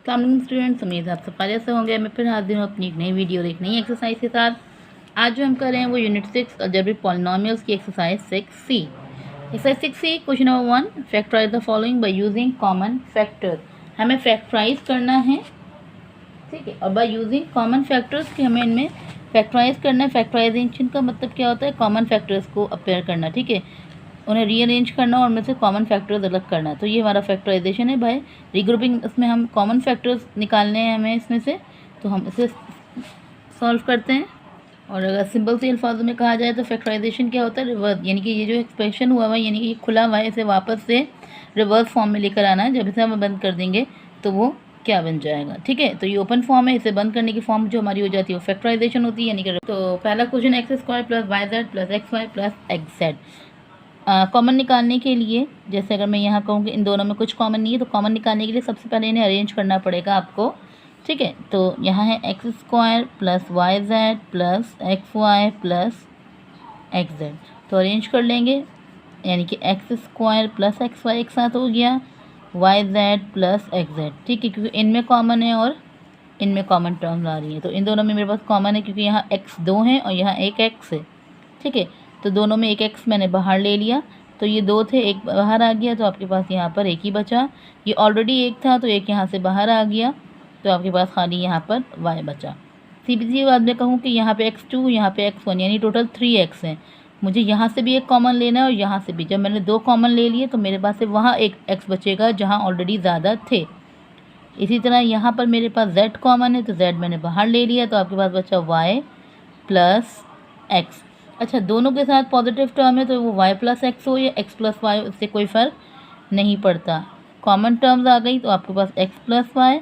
Students, उम्मीद आप सब खैरियत से होंगे। मैं फिर हाजिर हूँ अपनी एक नई वीडियो और एक नई एक्सरसाइज के साथ। आज जो हम कर रहे हैं वो यूनिट 6 अलजेब्रिक पॉलिनोमियल्स की exercise 6C। Exercise 6C question number 1, factorise the following by using common factor. हमें फैक्टराइज करना है, ठीक है, और बाय यूजिंग कॉमन फैक्टर्स कि हमें इनमें फैक्टराइज करना है। फैक्टराइजेशन का मतलब क्या होता है? कॉमन फैक्टर्स को अपेयर करना, ठीक है, उन्हें रीअरेंज करना और उनमें से कॉमन फैक्टर्स अलग करना। तो ये हमारा फैक्टराइजेशन है बाय रीग्रुपिंग। इसमें हम कॉमन फैक्टर्स निकालने हैं हमें इसमें से, तो हम इसे सॉल्व करते हैं। और अगर सिंपल से अल्फाजों में कहा जाए तो फैक्टराइजेशन क्या होता है? रिवर्स, यानी कि ये जो एक्सप्रेशन हुआ हुआ है, यानी कि ये खुला हुआ है, इसे वापस से रिवर्स फॉर्म में लेकर आना है। जब इसे हम बंद कर देंगे तो वो क्या बन जाएगा, ठीक है। तो ये ओपन फॉर्म है, इसे बंद करने की फॉर्म जो हमारी हो जाती है वो फैक्टराइजेशन होती है, यानी कि तो पहला question x square plus y z plus x y plus x z. Common निकालने के लिए, जैसे अगर मैं यहाँ कहूँ कि इन दोनों में कुछ कॉमन नहीं है, तो कॉमन निकालने के लिए सबसे पहले इन्हें अरेंज करना पड़ेगा आपको, ठीक है। तो यहाँ है x square plus y z plus x y plus x z. तो अरेंज कर लेंगे, यानी कि x square plus x y एक साथ हो गया, y z plus x z, ठीक है, क्योंकि इनमें कॉमन है और इनमें कॉमन टर्म्स आ रही है। तो इन दोनों में मेरे पास कॉमन है, क्योंकि यहाँ एक्स 2 है और यहाँ एक एक्स है, ठीक है। तो दोनों में एक एक्स मैंने बाहर ले लिया, तो ये 2 थे, एक बाहर आ गया, तो आपके पास यहाँ पर एक ही बचा। ये ऑलरेडी एक था तो एक यहाँ से बाहर आ गया, तो आपके पास खाली यहाँ पर y बचा। सीधी बात मैं कहूँ कि यहाँ पे x2 यहाँ पे x1, यानी टोटल 3x हैं। मुझे यहाँ से भी एक कॉमन लेना है और यहाँ से भी। जब मैंने 2 कॉमन ले लिए तो मेरे पास से वहाँ एक x बचेगा जहाँ ऑलरेडी ज़्यादा थे। इसी तरह यहाँ पर मेरे पास z कॉमन है, तो z मैंने बाहर ले लिया, तो आपके पास बचा y प्लस x। अच्छा, दोनों के साथ पॉजिटिव टर्म है, तो वो y प्लस एक्स हो या x प्लस वाई, उससे कोई फ़र्क नहीं पड़ता। कॉमन टर्म्स आ गई तो आपके पास x प्लस वाई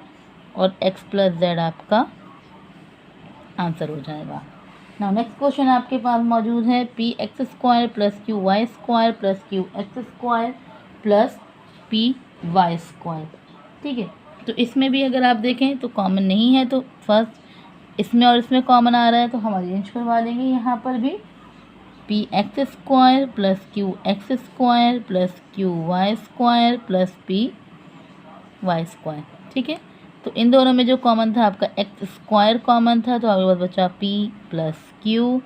और x प्लस जेड आपका आंसर हो जाएगा। नाउ नेक्स्ट क्वेश्चन आपके पास मौजूद है p x square plus q y square plus q x square plus p y square, ठीक है। तो इसमें भी अगर आप देखें तो कॉमन नहीं है, तो फर्स्ट इसमें और इसमें कॉमन आ रहा है, तो हम अरेंज करवा लेंगे यहाँ पर भी। P x square plus q x square plus q y square plus p y square, ठीक है। तो इन दोनों में जो कॉमन था आपका एक्स स्क्वायर कॉमन था, तो आपके पास बचा पी प्लस क्यू।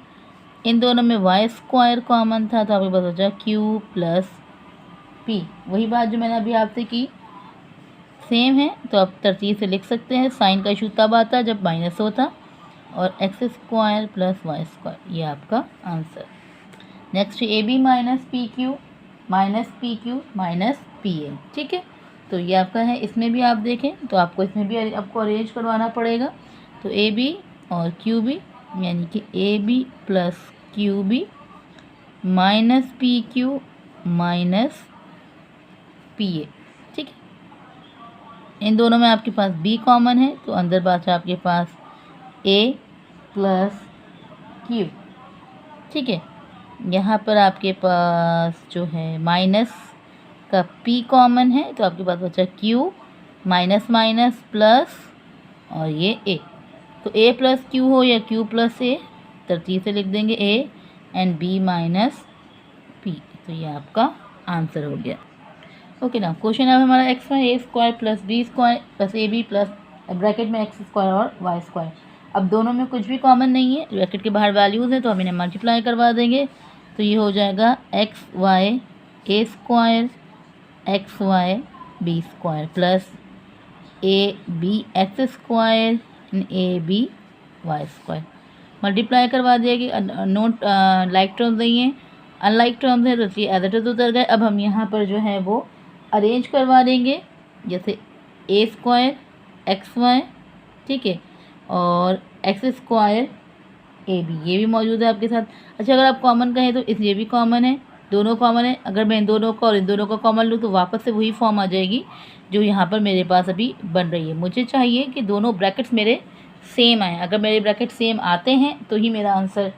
इन दोनों में वाई स्क्वायर कॉमन था, तो आपके पास बचा क्यू प्लस पी। वही बात जो मैंने अभी आपसे की, सेम है, तो आप तरतीब से लिख सकते हैं। साइन का इशू तब आता जब माइनस होता, और x square plus y square, ये आपका answer. Next a b minus p q minus p q minus p a, ठीक है। तो ये आपका है। इसमें भी आप देखें तो आपको इसमें भी आपको अरेंज करवाना पड़ेगा। तो ए बी और क्यू बी, यानी कि a b plus q b minus p q minus p a, ठीक है। इन दोनों में आपके पास बी कॉमन है, तो अंदर बचा आपके पास ए प्लस क्यू, ठीक है। यहाँ पर आपके पास जो है माइनस का p कॉमन है, तो आपके पास बचा q माइनस माइनस प्लस और ये a। तो a प्लस q हो या q प्लस a, तरतीब से लिख देंगे a and b minus p। तो ये आपका आंसर हो गया। ओके ना, क्वेश्चन अब हमारा x y a square plus b square plus a b plus bracket में एक्स स्क्वायर और वाई स्क्वायर। अब दोनों में कुछ भी कॉमन नहीं है, ब्रैकेट के बाहर वैल्यूज़ हैं, तो हम इन्हें मल्टीप्लाई करवा देंगे। तो ये हो जाएगा x y a square x y b square plus a b x square and a b y square. Multiply करवा दिया कि नोट लाइक टर्म्स नहीं है, अनलाइक टर्म्स है, तो ये एज इट इज उतर गए। अब हम यहाँ पर जो है वो अरेंज करवा देंगे, जैसे ए स्क्वायर एक्स वाई, ठीक है, और एक्स स्क्वायर ए बी, ये भी मौजूद है आपके साथ। अच्छा, अगर आप कॉमन कहें तो इस ये भी कॉमन है, दोनों कॉमन है। अगर मैं इन दोनों का और इन दोनों का कॉमन लूँ तो वापस से वही फॉर्म आ जाएगी जो यहाँ पर मेरे पास अभी बन रही है। मुझे चाहिए कि दोनों ब्रैकेट्स मेरे सेम आए। अगर मेरे ब्रैकेट सेम आते हैं तो ही मेरा आंसर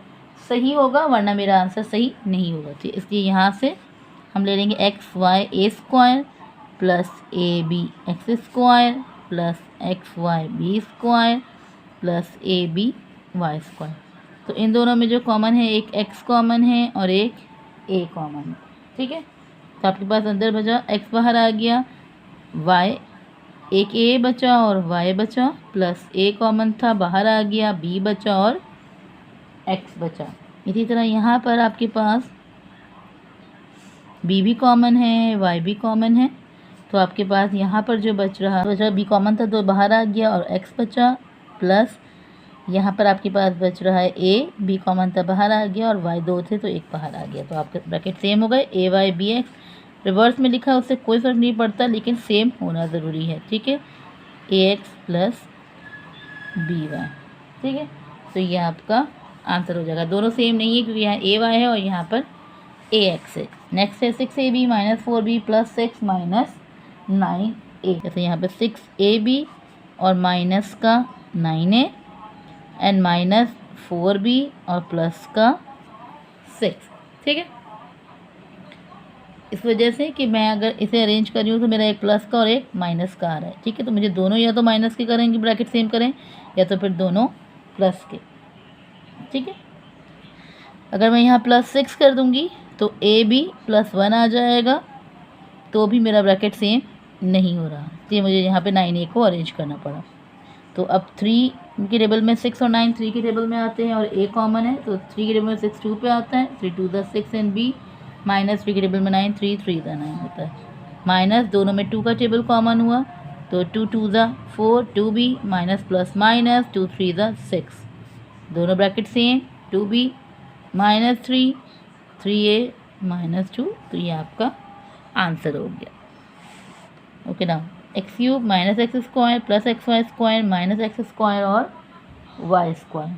सही होगा, वरना मेरा आंसर सही नहीं होगा। तो इसलिए यहाँ से हम ले लेंगे x y a square plus a b x square plus x y b square plus a b y square. तो इन दोनों में जो कॉमन है, एक x कॉमन है और एक a कॉमन है, ठीक है। तो आपके पास अंदर बचा x बाहर आ गया, y एक ए बचा और वाई बचा, प्लस ए कॉमन था बाहर आ गया, बी बचा और एक्स बचा। इसी तरह यहाँ पर आपके पास बी भी कॉमन है, वाई भी कॉमन है, तो आपके पास यहाँ पर जो बचा बी कॉमन था तो बाहर आ गया और एक्स बचा, प्लस यहाँ पर आपके पास बच रहा है ए, बी कॉमन था बाहर आ गया और वाई दो थे तो एक बाहर आ गया। तो आपके ब्रैकेट सेम हो गए, ए वाई बी एक्स। रिवर्स में लिखा है उससे कोई फ़र्क नहीं पड़ता, लेकिन सेम होना ज़रूरी है, ठीक है। ए एक्स प्लस बी वाई, ठीक है। तो ये आपका आंसर हो जाएगा। दोनों सेम नहीं है क्योंकि यहाँ ए वाई है और यहाँ पर ए एक्स है। नेक्स्ट है 6ab minus 4b plus 6 minus 9a। जैसे यहाँ पे 6ab और माइनस का 9a एंड माइनस 4b और प्लस का 6, ठीक है। इस वजह से कि मैं अगर इसे अरेंज कर रही हूँ तो मेरा एक प्लस का और एक माइनस का आ रहा है, ठीक है। तो मुझे दोनों या तो माइनस के करेंगे, ब्रैकेट सेम करें, या तो फिर दोनों प्लस के, ठीक है। अगर मैं यहाँ प्लस 6 कर दूँगी तो ए बी प्लस 1 आ जाएगा, तो भी मेरा ब्रैकेट सेम नहीं हो रहा, इसलिए मुझे यहाँ पे 9a को अरेंज करना पड़ा। तो अब 3 के टेबल में 6 और 9 3 के टेबल में आते हैं और a कॉमन है, तो 3 के टेबल में 6 2 पे आता है, 3 2 6 एंड b माइनस 3 के टेबल में 9 3 3 9 होता है, माइनस दोनों में 2 का टेबल कॉमन हुआ तो 2 2 4 2b माइनस प्लस माइनस 2 3 6, दोनों bracket same, 2b minus 3 3a minus 2, तो ये आपका आंसर हो गया। ओके ना, x cube minus x square plus x y square minus x square और वाई स्क्वायर,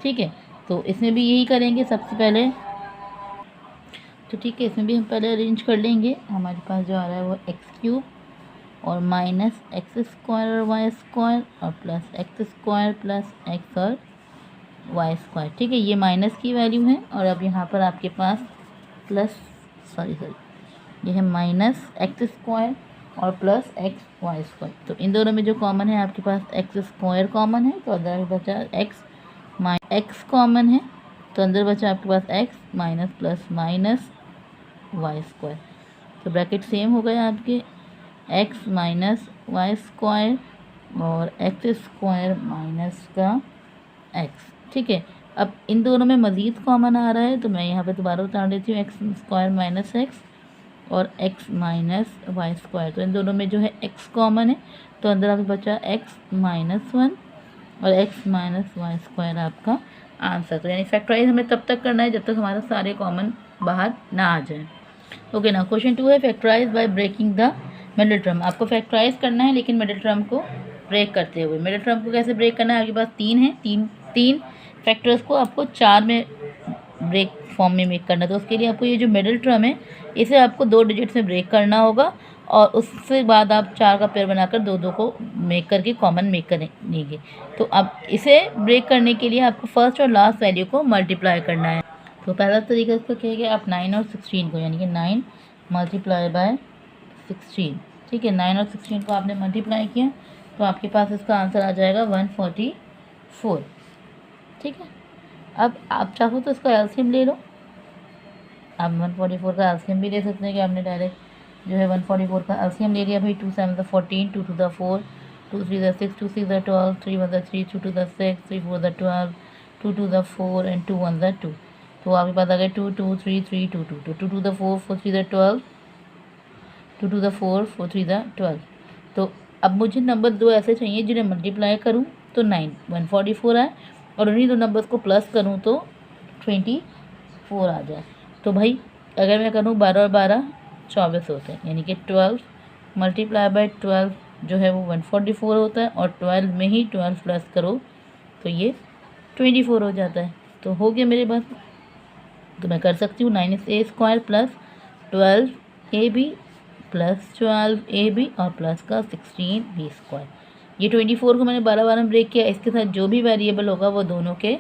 ठीक है। तो इसमें भी यही करेंगे सबसे पहले, तो ठीक है, इसमें भी हम पहले अरेंज कर लेंगे। हमारे पास जो आ रहा है वो एक्स क्यूब और माइनस एक्स स्क्वायर और वाई स्क्वायर और plus x square plus x और वाई स्क्वायर, ठीक है। ये माइनस की वैल्यू है और अब यहाँ पर आपके पास प्लस ये है माइनस एक्स स्क्वायर और प्लस एक्स वाई स्क्वायर। तो इन दोनों में जो कॉमन है आपके पास एक्स स्क्वायर कॉमन है, तो अंदर बचा एक्स कॉमन है, तो अंदर बचा आपके पास x minus plus minus y square. तो ब्रैकेट सेम हो गए आपके, एक्स माइनस वाई स्क्वायर और एक्स स्क्वायर माइनस का एक्स, ठीक है। अब इन दोनों में मज़ीद कॉमन आ रहा है, तो मैं यहाँ पे दोबारा उतार देती हूँ, एक्स स्क्वायर माइनस एक्स और एक्स माइनस वाई स्क्वायर। तो इन दोनों में जो है एक्स कॉमन है, तो अंदर आपको बचा एक्स माइनस 1 और एक्स माइनस वाई स्क्वायर आपका आंसर। तो यानी फैक्टराइज हमें तब तक करना है जब तक हमारा सारे कॉमन बाहर ना आ जाए। ओके ना, क्वेश्चन 2 है factorise by breaking the middle term. आपको फैक्टराइज करना है लेकिन मिडिल टर्म को ब्रेक करते हुए। मिडिल टर्म को कैसे ब्रेक करना है, आपके पास 3 है, तीन फैक्टर्स को आपको 4 में ब्रेक फॉर्म में मेक करना है। तो उसके लिए आपको ये जो मिडिल टर्म है इसे आपको 2 डिजिट में ब्रेक करना होगा और उससे बाद आप 4 का पेयर बनाकर 2 को मेक करके कॉमन मेक करेंगे। तो अब इसे ब्रेक करने के लिए आपको फर्स्ट और लास्ट वैल्यू को मल्टीप्लाई करना है। तो पहला तरीका इसका क्या है कि आप 9 और 16 को, यानी कि 9 मल्टीप्लाई बाय 16, ठीक है। 9 और 16 को आपने मल्टीप्लाई किया तो आपके पास इसका आंसर आ जाएगा 144, ठीक है। अब आप चाहो तो इसका एलसीएम ले लो, आप 144 का एलसीएम भी ले सकते हैं कि आपने डायरेक्ट जो है 144 का एलसीएम ले लिया भाई। 2 7 14, 2 2 4, 2 3 6, 2 6 12, 3 1 3, 2 2 6, 3 4 12, 2 2 4 एंड 2 1 2। तो आपके पास आ गए 2 2 3 3 2 2, तो 2 2 4 4 3 12, 2 2 4 4 3 12। तो अब मुझे नंबर 2 ऐसे चाहिए जिन्हें मल्टीप्लाई करूँ तो 9 144 आए और उन्हीं 2 नंबर्स को प्लस करूँ तो 24 आ जाए। तो भाई अगर मैं करूँ 12 और 12 24 होते हैं, यानी कि 12 मल्टीप्लाई बाय 12 जो है वो 144 होता है और 12 में ही 12 प्लस करो तो ये 24 हो जाता है। तो हो गया मेरे पास, तो मैं कर सकती हूँ 9a square plus 12ab plus 12ab और प्लस का 16b स्क्वायर। ये 24 को मैंने 12 बार में ब्रेक किया, इसके साथ जो भी वेरिएबल होगा वो दोनों के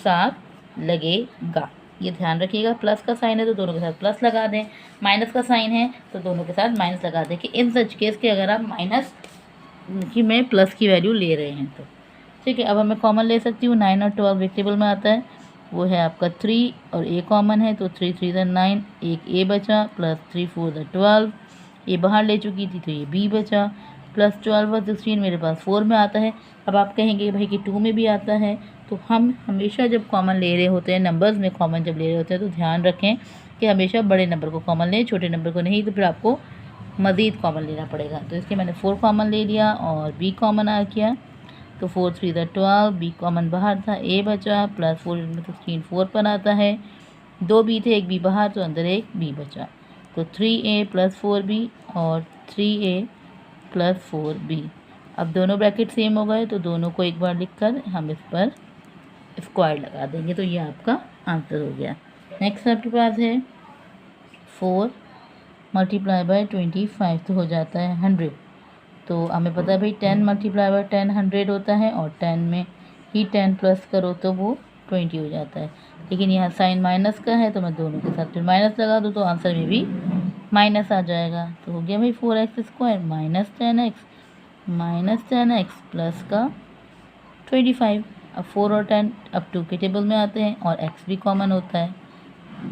साथ लगेगा। ये ध्यान रखिएगा, प्लस का साइन है तो दोनों के साथ प्लस लगा दें, माइनस का साइन है तो दोनों के साथ माइनस लगा दें, कि इन सच केस के अगर आप माइनस की में प्लस की वैल्यू ले रहे हैं तो ठीक है। अब मैं कॉमन ले सकती हूँ, 9 और 12 एक टेबल में आता है, वो है आपका 3 और a कॉमन है तो 3 3 9, एक a बचा प्लस 3 4 12, ये बाहर ले चुकी थी तो ये b बचा, +12 और 16 मेरे पास 4 में आता है। अब आप कहेंगे भाई कि 2 में भी आता है, तो हम हमेशा जब कॉमन ले रहे होते हैं, नंबर्स में कॉमन जब ले रहे होते हैं, तो ध्यान रखें कि हमेशा बड़े नंबर को कॉमन लें, छोटे नंबर को नहीं, तो फिर आपको मज़ीद कॉमन लेना पड़ेगा। तो इसलिए मैंने 4 कॉमन ले लिया और b कॉमन आ गया, तो 4 3 12, b कॉमन बाहर था, a बचा, +4 में 16 4 पर आता है, 2 b थे, एक b बाहर, तो अंदर एक b बचा, तो 3a + 4b और 3a + 4b। अब दोनों ब्रैकेट सेम हो गए, तो दोनों को एक बार लिखकर हम इस पर स्क्वायर लगा देंगे, तो ये आपका आंसर हो गया। नेक्स्ट आपके पास है 4 × 25, तो हो जाता है 100। तो हमें पता है भाई 10 × 10 100 होता है, और 10 में ही 10 प्लस करो तो वो 20 हो जाता है। लेकिन यहाँ साइन माइनस का है, तो मैं दोनों के साथ फिर माइनस लगा दूँ, तो आंसर में भी माइनस आ जाएगा। तो हो गया भाई 4x² - 10x प्लस का 25। अब 4 और 10 अब 2 के टेबल में आते हैं, और x भी कॉमन होता है,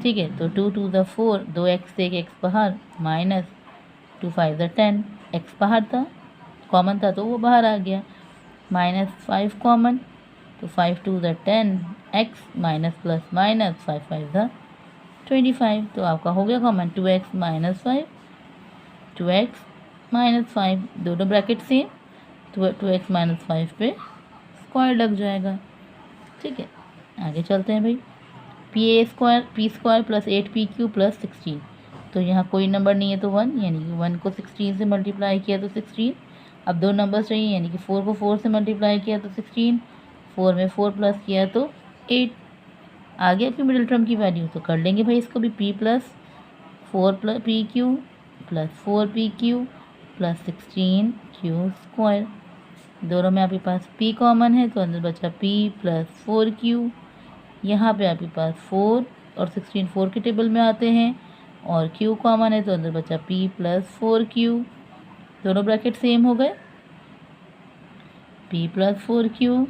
ठीक है। तो 2 2 4, 2x से 1x बाहर, -2 5 10, x बाहर था, कॉमन था तो वो बाहर आ गया, -5 कॉमन, तो 5 2 10, x माइनस प्लस माइनस 5 5 25। तो आपका हो गया कॉमन 2x - 5, 2x - 5, दोनों ब्रैकेट सेम, तो 2x - 5 पे स्क्वायर लग जाएगा, ठीक है। आगे चलते हैं भाई, p² + 8pq + 16। तो यहाँ कोई नंबर नहीं है तो 1, यानी कि 1 को 16 से मल्टीप्लाई किया तो 16। अब दो नंबर्स चाहिए, यानी कि 4 को 4 से मल्टीप्लाई किया तो 16, 4 में 4 प्लस किया तो 8। आगे आपकी मिडिल टर्म की वैल्यू तो कर लेंगे भाई इसको भी, p + 4pq + 4pq + 16q²। दोनों में आपके पास p कॉमन है, तो अंदर बचा p + 4q। यहाँ पे आपके पास 4 और 16 4 के टेबल में आते हैं, और q कॉमन है, तो अंदर बचा p + 4q। दोनों ब्रैकेट सेम हो गए, p + 4q,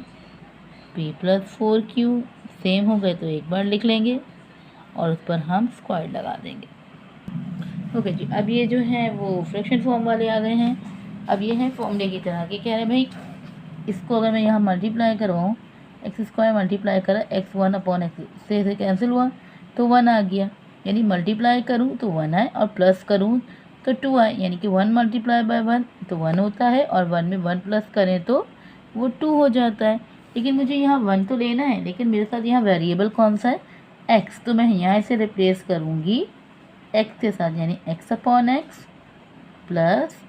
p + 4q same हो गए, तो एक बार लिख लेंगे और उस पर हम स्क्वायर लगा देंगे। ओके जी, अब ये जो है वो फ्रैक्शन फॉर्म वाले आ गए हैं। अब ये है फॉर्मूले की तरह के, कह रहे हैं भाई इसको अगर मैं यहाँ मल्टीप्लाई करवाऊँ, x² मल्टीप्लाई करा x1/x से कैंसिल हुआ तो 1 आ गया, यानी मल्टीप्लाई करूँ तो 1 आए और प्लस करूँ तो 2 आए, यानी कि 1 × 1 तो 1 होता है, और 1 में 1 प्लस करें तो वो 2 हो जाता है। लेकिन मुझे यहाँ 1 तो लेना है, लेकिन मेरे साथ यहाँ वेरिएबल कौन सा है, x, तो मैं यहाँ इसे रिप्लेस करूँगी x के साथ, यानी x/x +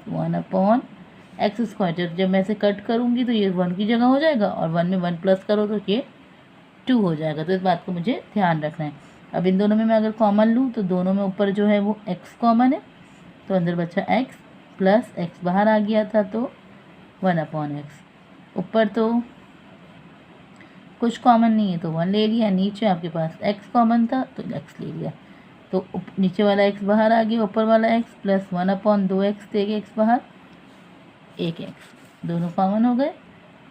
1/x²। जब मैं इसे कट करूँगी तो ये 1 की जगह हो जाएगा, और 1 में 1 प्लस करो तो ये 2 हो जाएगा। तो इस बात को मुझे ध्यान रखना है। अब इन दोनों में मैं अगर कॉमन लूँ तो दोनों में ऊपर जो है वो x कॉमन है, तो अंदर बचा x प्लस x बाहर आ गया था तो 1/x। ऊपर तो कुछ कॉमन नहीं है तो 1 ले लिया, नीचे आपके पास x कॉमन था तो x ले लिया, तो नीचे वाला x बाहर आ गया, ऊपर वाला x प्लस 1/2x थे, x बाहर 1x, दोनों कॉमन हो गए,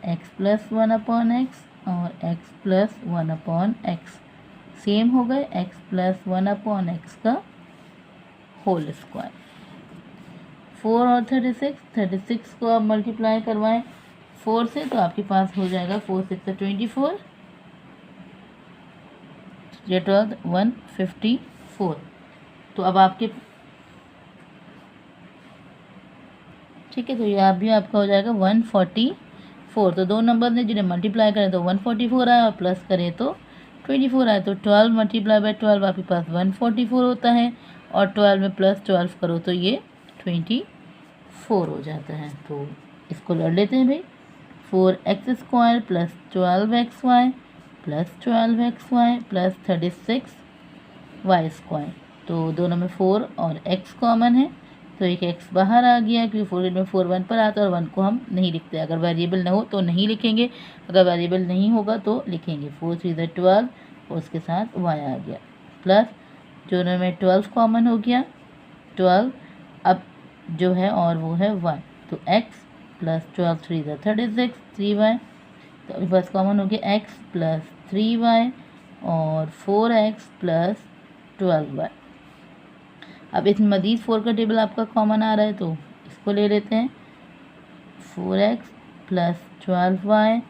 x + 1/x और x + 1/x सेम हो गए, x + 1/x का होल स्क्वायर। 4 और 36 को आप मल्टीप्लाई करवाएं 4 से, तो आपके पास हो जाएगा 4 6 24, ये 154। तो अब आपके ठीक है, तो यहाँ भी आपका हो जाएगा 144। तो दो नंबर ने जिन्हें मल्टीप्लाई करें तो 144 आए, और प्लस करें तो 24 आए, तो 12 × 12 आपके पास 144 होता है, और 12 में प्लस 12 करो तो ये 24 हो जाता है। तो इसको लड़ लेते हैं भाई, 4x² + 12xy + 12xy + 36y²। तो दोनों में 4 और x कॉमन है, तो एक x बाहर आ गया, क्योंकि 4 में 4 1 पर आता है, और 1 को हम नहीं लिखते, अगर वेरिएबल ना हो तो नहीं लिखेंगे, अगर वेरिएबल नहीं होगा तो लिखेंगे। 4 3 12 और उसके साथ y आ गया, प्लस दोनों में 12 कॉमन हो गया, 12 अब जो है और वो है y, तो x + 12 3 36 3y, तो अभी बस कॉमन हो गया x + 3y और 4x + 12y। अब इसमें मजीद 4 का टेबल आपका कॉमन आ रहा है, तो इसको ले लेते हैं 4x प्लस 12y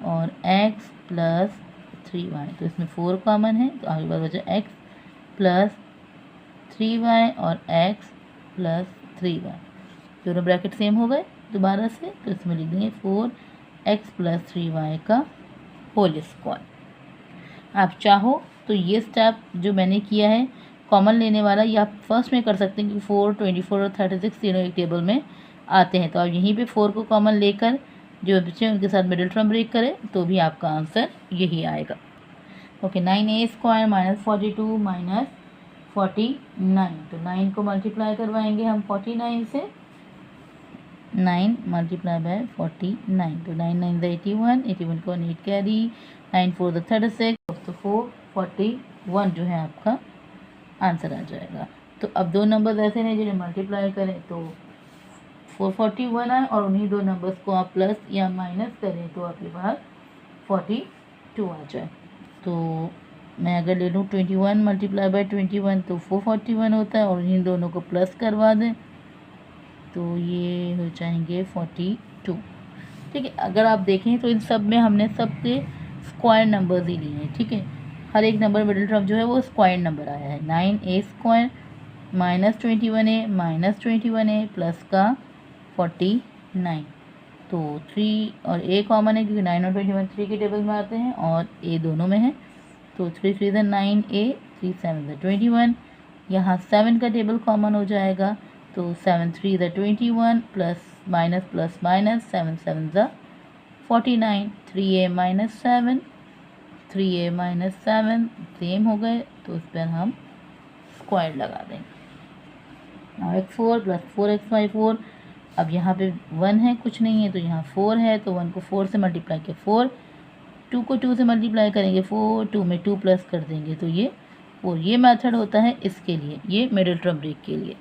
और x प्लस 3y। तो इसमें 4 कॉमन है तो आगे बात बचा x प्लस 3y और x प्लस 3y। दोनों ब्रैकेट सेम हो गए दोबारा से, तो इसमें लिख देंगे 4x प्लस 3y का होल स्क्वायर। आप चाहो तो ये स्टेप जो मैंने किया है कॉमन लेने वाला, ये आप फर्स्ट में कर सकते हैं क्योंकि 4, 24 और 36 तीनों एक टेबल में आते हैं। तो आप यहीं पे 4 को कॉमन लेकर जो बच्चे उनके साथ मिडिल टर्म ब्रेक करें तो भी आपका आंसर यही आएगा। Okay, 9a square minus 42 minus 49। तो 9 को मल्टीप्लाई करवाएंगे हम 49 से, 9 मल्टीप्लाई बाय 49। तो 9 9 81, 81 को 8 कैरी, 9 4 36, तो 441 जो है आपका आंसर आ जाएगा। तो अब दो नंबर्स ऐसे हैं जिन्हें मल्टीप्लाई करें तो 441 आए और उन्हीं दो नंबर्स को आप प्लस या माइनस करें तो आपके पास 42 आ जाए। तो मैं अगर ले लूँ 21 मल्टीप्लाई बाय 21 तो 441 होता है और इन दोनों को प्लस करवा दें तो ये हो जाएंगे 42। ठीक है, अगर आप देखें तो इन सब में हमने सबके स्क्वायर नंबर्स ही लिए हैं। ठीक है, हर एक नंबर मिडिल टर्म जो है वो स्क्वायर नंबर आया है। 9a square minus 21a minus 21a plus का 49। तो 3 और a कॉमन है क्योंकि 9 और 21 3 के टेबल में आते हैं और a दोनों में है। तो 3 3 9a, 3 7 21। यहाँ 7 का टेबल कॉमन हो जाएगा तो 7 3 21 plus minus 7 7 49। 3a minus 7, 3a minus 7 same हो गए तो इस पर हम स्क्वायर लगा देंगे। now x4 plus 4x/4। अब यहाँ पे 1 है, कुछ नहीं है, तो यहाँ 4 है तो 1 को 4 से मल्टीप्लाई किया 4, 2 को 2 से मल्टीप्लाई करेंगे 4, 2 में 2 प्लस कर देंगे तो ये 4। ये मेथड होता है इसके लिए, ये मिडिल टर्म ब्रेक के लिए।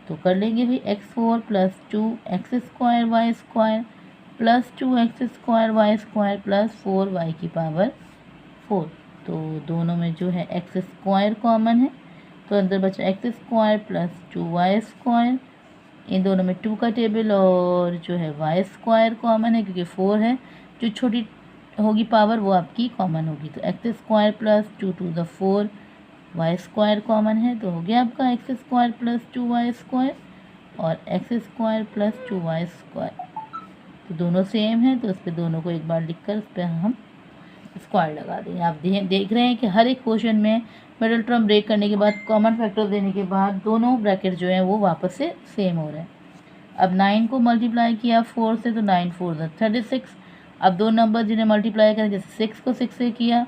तो कर लेंगे भाई x4 plus 2x square y square plus 2x square y square plus 4y की पावर 4। तो दोनों में जो है x स्क्वायर कॉमन है तो अंदर बचा x square plus 2y square. इन दोनों में 2 का टेबल और जो है y स्क्वायर कॉमन है क्योंकि 4 है, जो छोटी होगी पावर वो आपकी कॉमन होगी। तो x square plus 2 to the 4 y square common है तो हो गया आपका x square plus 2y square और x square plus 2y square. तो दोनों सेम है तो इस पर दोनों को एक बार लिखकर इस पर हम स्क्वायर लगा देंगे। आप देख रहे हैं कि हर एक क्वेश्चन में मिडिल टर्म ब्रेक करने के बाद कॉमन फैक्टर देने के बाद दोनों ब्रैकेट जो है वो वापस से सेम हो रहे हैं। अब 9 को मल्टीप्लाई किया 4 से तो 9 4 36। अब दो नंबर जिन्हें मल्टीप्लाई करें, जैसे 6 को 6 से किया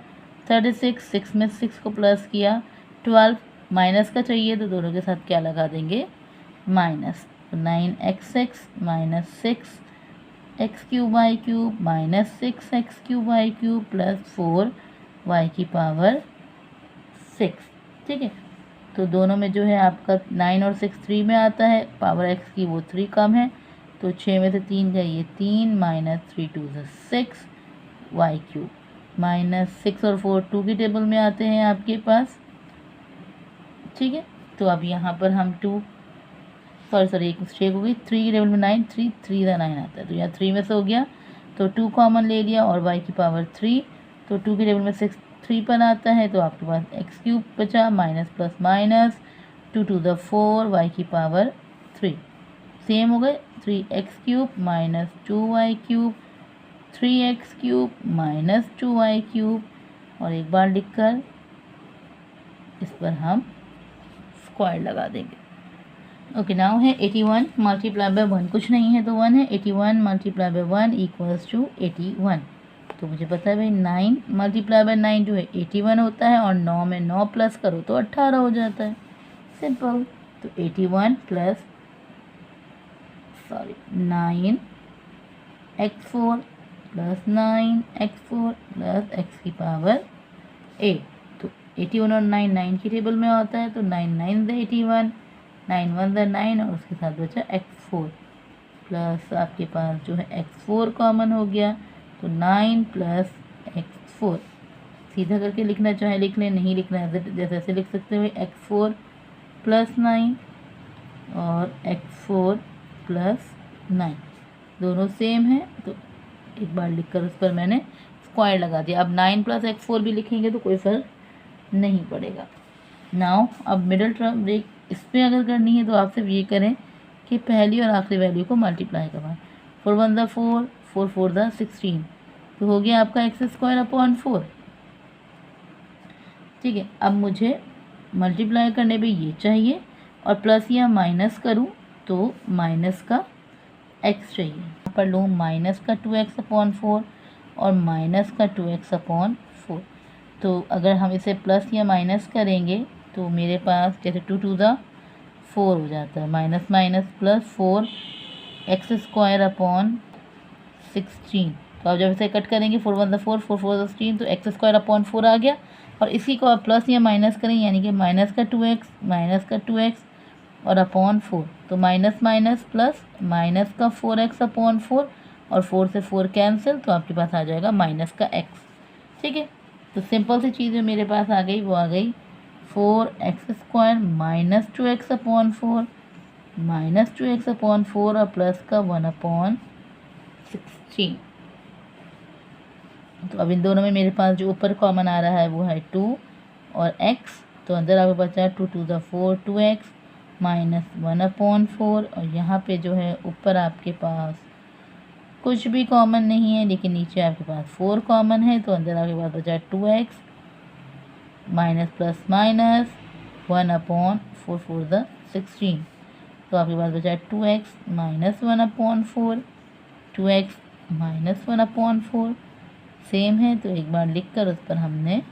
36, 6 में 6 को प्लस किया 12, माइनस का चाहिए तो दोनों के साथ क्या लगा देंगे माइनस। तो 9x6 minus 6x³ minus 6x³ plus 4y की पावर 6। ठीक है, तो दोनों में जो है आपका 9 और 6 3 में आता है, पावर x की वो 3 कम है तो 6 में से 3 गए ये 3 माइनस 3 2 6y³ माइनस 6 और 4 2 की टेबल में आते हैं आपके पास। ठीक है, तो अब यहाँ पर हम 2 सॉरी एक मिस्टेक हो गई, 3 की टेबल में 9, 3 3 9 आता है तो यहाँ 3 में से हो गया तो 2 कॉमन ले लिया और y की पावर 3। तो 2 की टेबल में 6 3 पर आता है तो आपके पास x³ बचा minus plus minus 2 to the 4 y की पावर 3 सेम हो गए। 3x³ minus 2y³ 3x³ minus 2y³ और एक बार लिखकर इस पर हम स्क्वायर लगा देंगे। ओके, नाउ है 81 मल्टीप्लाई बाय 1, कुछ नहीं है तो 1 है। 81 मल्टीप्लाई बाय 1 इक्वल्स टू 81। तो मुझे पता है भाई 9 मल्टीप्लाई बाय 9 जो है 81 होता है और 9 में 9 प्लस करो तो 18 हो जाता है, सिंपल। तो 81 plus 9x4 plus 9x4 plus x की पावर 8। तो 81 और 9 9 की टेबल में आता है तो 9 9 81, 9 1 9 और उसके साथ बचा x4 प्लस आपके पास जो है x4 कॉमन हो गया तो 9 प्लस x4। सीधा करके लिखना चाहे लिख लें, नहीं लिखना है जैसे ऐसे लिख सकते हुए x4 प्लस 9 और x4 प्लस 9, दोनों सेम है तो एक बार लिखकर उस पर मैंने स्क्वायर लगा दिया। अब 9 + x4 भी लिखेंगे तो कोई फर्क नहीं पड़ेगा। नाउ अब मिडल टर्म ब्रेक इस पर अगर करनी है तो आप सिर्फ ये करें कि पहली और आखिरी वैल्यू को मल्टीप्लाई करवाएं। 4 × 1 = 4, 4 × 4 = 16, तो हो गया आपका x²/4। ठीक है, अब मुझे मल्टीप्लाई करने पे ये चाहिए और प्लस या माइनस करूँ तो माइनस का x चाहिए। यहाँ पर लूँ माइनस का 2x/4 और माइनस का 2x/4। तो अगर हम इसे प्लस या माइनस करेंगे तो मेरे पास जैसे 2 × 2 = 4 हो जाता है, माइनस माइनस प्लस 4 x²/16। तो अब जब इसे कट करेंगे 4 × 1 = 4, 4 × 4 = 16, तो x²/4 आ गया। और इसी को आप प्लस या माइनस करें यानी कि माइनस का 2x और /4, तो माइनस माइनस प्लस माइनस का 4x/4 और 4 से 4 कैंसिल, तो आपके पास आ जाएगा माइनस का x। ठीक है, तो सिंपल सी चीज़ जो मेरे पास आ गई वो आ गई 4x² - 2x/4 - 2x/4 और प्लस का 1/16। तो अब इन दोनों में मेरे पास जो ऊपर कॉमन आ रहा है वो है 2 और x, तो अंदर आपके बचा 2 × 2 = 4, 2x - 1/4, और यहाँ पे जो है ऊपर आपके पास कुछ भी कॉमन नहीं है लेकिन नीचे आपके पास 4 कॉमन है, तो अंदर आपके पास बचा 2x माइनस प्लस माइनस 1/4, 4 × 16, तो आपके पास बचा 2x - 1/4, 2x - 1/4 सेम है, तो एक बार लिखकर उस पर हमने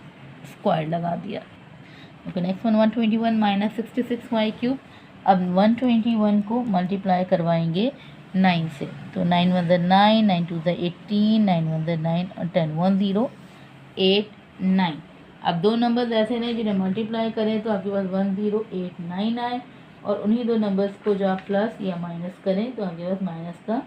स्क्वायर लगा दिया। Okay, next one 121 - 66y³। अब 121 को मल्टीप्लाई करवाएंगे 9 से, तो 9 × 1 = 9, 9 × 2 = 18, 9 × 1 = 9 और 10 1089। अब दो नंबर्स ऐसे नहीं जिन्हें मल्टीप्लाई करें तो आपके पास 1089 आए, और उन्हीं दो नंबर्स को जो आप प्लस या माइनस करें तो आपके पास माइनस का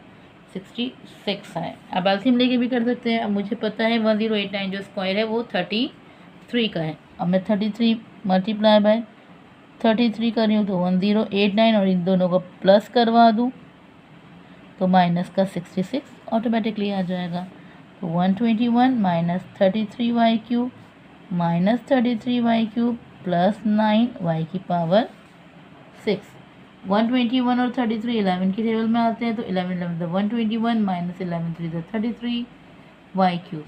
66 आए। अब एलसीएम लेके भी कर सकते हैं। अब मुझे पता है 1089 जो स्क्वायर है वो 33 का है। अब मैं 33 मल्टीप्लाई बाय 33 कर रही हूँ तो 1089, और इन दोनों को प्लस करवा दूँ तो माइनस का 66 ऑटोमेटिकली आ जाएगा। तो 121 - 33y³ - 33y³ प्लस 9y⁴ 6। 121 और 33 11 की टेबल में आते हैं, तो 11 11 121 - 11 3 33 y³।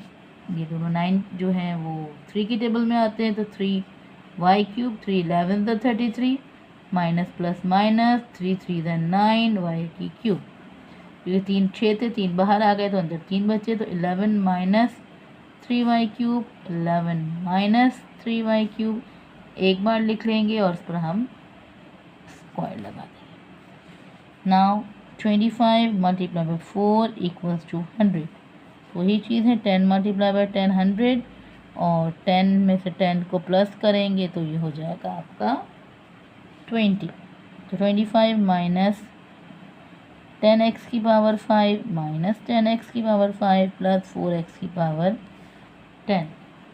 ये दोनों 9 जो हैं वो 3 की टेबल में आते हैं, तो 3y³, 3 11 33 minus plus minus 3 3 9 y³। ये 3 6 थे, 3 बाहर आ गए तो अंदर 3 बचे, तो 11 - 3y³, 11 - 3y³ एक बार लिख लेंगे और उस पर हम स्क्वायर लगा देंगे। नाउ 25 × 4 = 100। वही चीज़ है, 10 × 10 100, और 10 में से 10 को प्लस करेंगे तो ये हो जाएगा आपका 20। तो 25 - 10x⁵ - 10x⁵ प्लस 4x⁵ 10।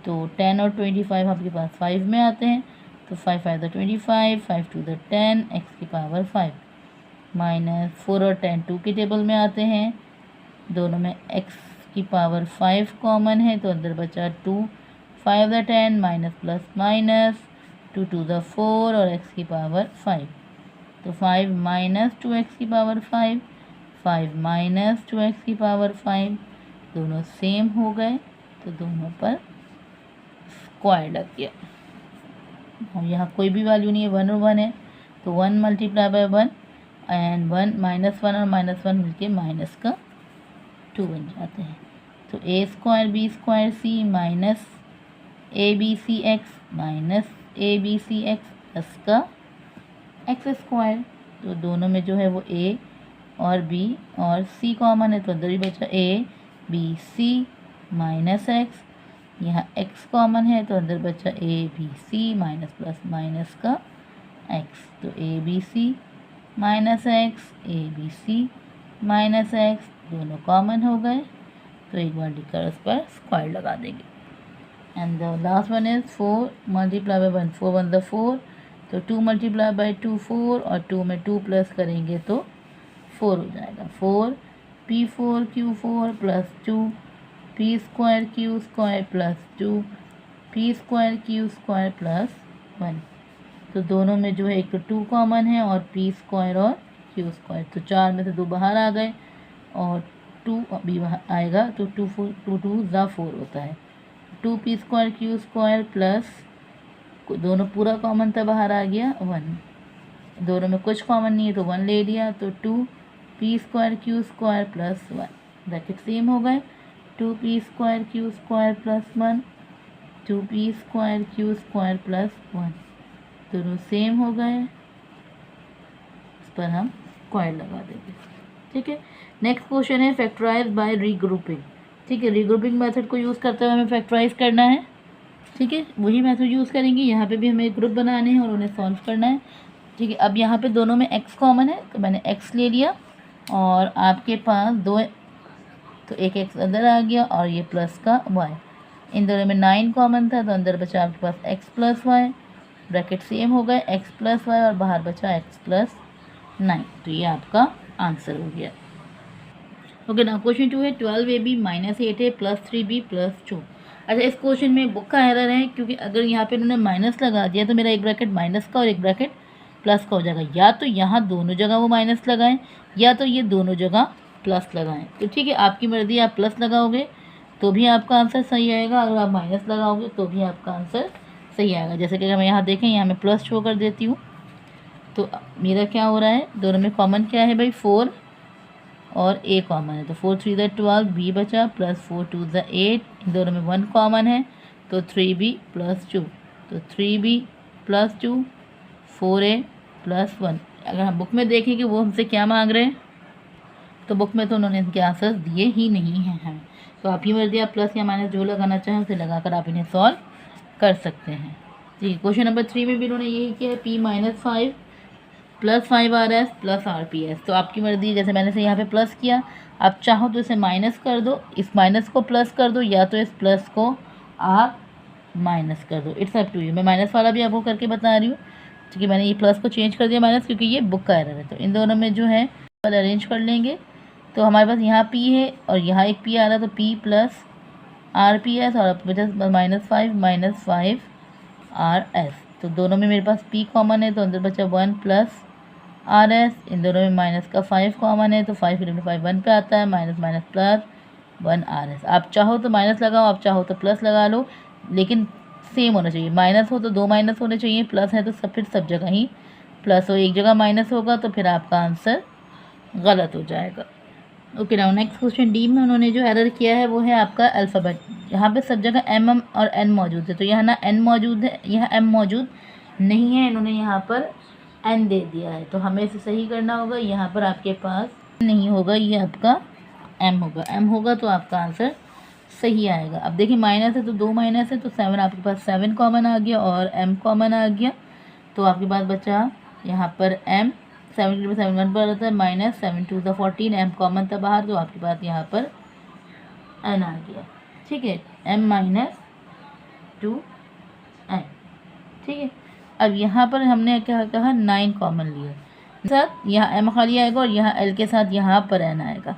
तो 10 और 25 आपके पास 5 में आते हैं, तो 5 5 = 25, 5 2 = 10 x⁵ माइनस 4 और 10 2 की टेबल में आते हैं, दोनों में x⁵ कॉमन है, तो अंदर बचा 2, 5 = 10 माइनस प्लस माइनस 2 2 = 4 और x⁵ तो 5 - 2x⁵ 5 - 2x⁵ दोनों सेम हो गए, तो दोनों पर स्क्वायर लग गया। हम यहाँ कोई भी वैल्यू नहीं है, 1 और 1 है, तो 1 × 1 एंड 1 -1 और -1 मिलके माइनस का 2 बन जाते हैं। तो a² b² c minus abcx minus abcx plus का x²। तो दोनों में जो है वो a और b और c कॉमन है, तो अंदर भी बचा a b c minus x। यहाँ x कॉमन है तो अंदर बचा a b c minus plus minus का x। तो a b c minus x, a b c minus x दोनों कॉमन हो गए, तो एक बार लिखकर उस पर स्क्वायर लगा देंगे। And the last one is 4 × 1 4 1 = 4, तो 2 × 2 4, और 2 में 2 प्लस करेंगे तो 4 हो जाएगा। 4 P4Q4 plus 2 P2Q2 plus 2 P2Q2 plus 1। तो दोनों में जो है एक तो 2 कॉमन है और P2 और Q2, तो 4 में से 2 बाहर आ गए और 2 अभी बाहर आएगा, तो 2 2 ज़ा 4 होता है। 2P2 Q2 प्लस, दोनों पूरा कॉमन था, बाहर आ गया 1। दोनों में कुछ कॉमन नहीं है तो 1 ले लिया, तो 2P2 Q2 plus 1 bracket same हो गए। 2P2 Q2 plus 1 2P2 Q2 plus 1 दोनों सेम हो गए। इस पर हम स्क्वायर लगा देंगे। ठीक है, नेक्स्ट क्वेश्चन है फैक्टराइज बाय रीग्रुपिंग। ठीक है, रीग्रुपिंग मेथड को यूज़ करते हुए हमें फैक्टराइज करना है। ठीक है, वही मेथड यूज़ करेंगे। यहाँ पे भी हमें ग्रुप बनाने हैं और उन्हें सॉल्व करना है। ठीक है, अब यहाँ पे दोनों में x कॉमन है तो मैंने x ले लिया और आपके पास 2, तो एक x अंदर आ गया और ये प्लस का y। इन दोनों में 9 कॉमन था तो अंदर बचा आपके पास x plus y, bracket same हो गए, x प्लस वाई और बाहर बचा x प्लस 9। तो ये आपका आंसर हो गया। ओके ना, क्वेश्चन 2 है 12ab minus 8a plus 3b plus 2। अच्छा, इस क्वेश्चन में बुक का एरर है, क्योंकि अगर यहाँ पे उन्होंने माइनस लगा दिया तो मेरा एक ब्रैकेट माइनस का और एक ब्रैकेट प्लस का हो जाएगा। या तो यहाँ दोनों जगह वो माइनस लगाएं या तो ये दोनों जगह प्लस लगाएं। तो ठीक है, आपकी मर्ज़ी, आप प्लस लगाओगे तो भी आपका आंसर सही आएगा, अगर आप माइनस लगाओगे तो भी आपका आंसर सही आएगा। जैसे कि अगर मैं यहाँ देखें, यहाँ मैं प्लस शो कर देती हूँ, तो मेरा क्या हो रहा है, दोनों में कॉमन क्या है भाई, 4 और a कॉमन है, तो 4 3 ज़ा 12, b बचा प्लस 4 2 ज़ा 8। इन दोनों में 1 कॉमन है तो 3b प्लस 2, तो 3b प्लस 2 4a प्लस 1। अगर हम बुक में देखें कि वो हमसे क्या मांग रहे हैं, तो बुक में तो उन्होंने इनके आंसर्स दिए ही नहीं हैं हमें। तो आप ही मर्जी, आप प्लस या माइनस जो लगाना चाहें उसे लगाकर आप इन्हें सॉल्व कर सकते हैं। ठीक है, क्वेश्चन नंबर 3 में भी उन्होंने यही किया है, p-5 plus 5rs plus rps। तो आपकी मर्जी, जैसे मैंने से यहाँ पे प्लस किया, आप चाहो तो इसे माइनस कर दो, इस माइनस को प्लस कर दो, या तो इस प्लस को आप माइनस कर दो, इट्स अप टू यू। मैं माइनस वाला भी आपको करके बता रही हूँ। ठीक है, मैंने ये प्लस को चेंज कर दिया माइनस, क्योंकि ये बुक का एरर है। तो इन दोनों में जो है अरेंज कर लेंगे, तो हमारे पास यहाँ p है और यहाँ एक p आ रहा है, तो p प्लस rps और -5 -5rs। तो दोनों में मेरे पास p कॉमन है तो अंदर बचा 1 प्लस rs। इन दोनों में माइनस का 5 कॉमन है तो 5 × 5 1 पे आता है, माइनस माइनस प्लस 1 rs। आप चाहो तो माइनस लगाओ, आप चाहो तो प्लस लगा लो, लेकिन सेम होना चाहिए। माइनस हो तो 2 माइनस होने चाहिए, प्लस है तो फिर सब जगह ही प्लस हो, एक जगह माइनस होगा तो फिर आपका आंसर गलत हो जाएगा। Okay now next question D में उन्होंने जो एरर किया है वो है आपका अल्फ़ाबेट। यहाँ पे सब जगह एम और एन मौजूद है, तो यहाँ ना एन मौजूद है, यहाँ एम मौजूद नहीं है, इन्होंने यहाँ पर एन दे दिया है। तो हमें इसे सही करना होगा। यहाँ पर आपके पास नहीं होगा, ये आपका एम होगा। एम होगा तो आपका आंसर सही आएगा। अब देखिए, माइनस है तो 2 माइनस है तो 7, आपके पास 7 कॉमन आ गया और एम कॉमन आ गया, तो आपके पास बचा यहाँ पर एम। 7 × 7 1 पर आता है, माइनस 7 2 ज़ा 14, एम कॉमन था बाहर, तो आपके पास यहाँ पर एन आ गया। ठीक है, एम माइनस 2 एन। ठीक है, अब यहाँ पर हमने क्या कहा, 9 कॉमन लिया, साथ यहाँ एम खाली आएगा और यहाँ एल के साथ यहाँ पर एन आएगा,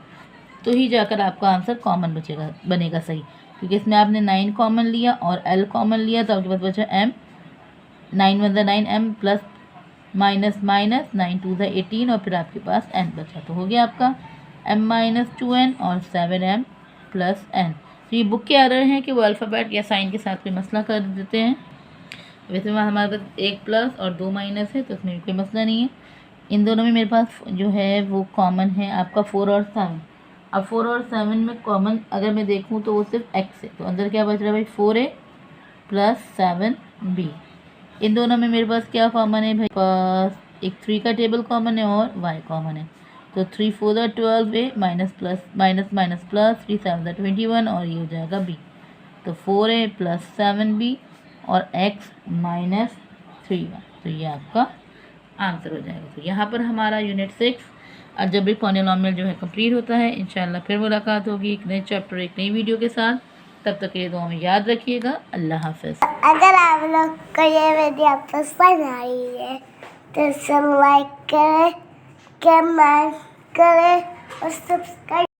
तो ही जाकर आपका आंसर कॉमन बनेगा सही, क्योंकि इसमें आपने 9 कॉमन लिया और एल कॉमन लिया, तो आपके पास बचा एम। 9 1 ज़ा 9 एम प्लस माइनस माइनस 9 2 ज़ा 18 और फिर आपके पास एन बचा, तो हो गया आपका m माइनस 2n और 7m प्लस n। तो ये बुक के एरर हैं कि वो अल्फ़ाबेट या साइन के साथ कोई मसला कर देते हैं। वैसे में हमारे पास एक प्लस और 2 माइनस है तो इसमें कोई मसला नहीं है। इन दोनों में मेरे पास जो है वो कॉमन है आपका 4 और 7। अब 4 और 7 में कॉमन अगर मैं देखूँ तो वो सिर्फ x है, तो अंदर क्या बच रहा है भाई, 4a प्लस 7b। इन दोनों में मेरे पास क्या कॉमन है भाई, पास एक 3 का टेबल कॉमन है और y कॉमन है, तो 3 4 ज़ा 12a minus plus minus minus plus 3 7 ज़ा 21 और ये हो जाएगा b, तो 4a प्लस 7b और x माइनस 3y, तो ये आपका आंसर हो जाएगा। तो यहाँ पर हमारा यूनिट 6 अलजेब्रिक पॉलिनोमियल जो है कंप्लीट होता है। इंशाल्लाह फिर मुलाकात होगी एक नए चैप्टर एक नई वीडियो के साथ। तब तक ये दुआ में याद रखिएगा। अल्लाह हाफ़िज़। अगर आप लोग को ये वीडियो पसंद आई है तो सब लाइक करें, कमेंट करें और सब्सक्राइब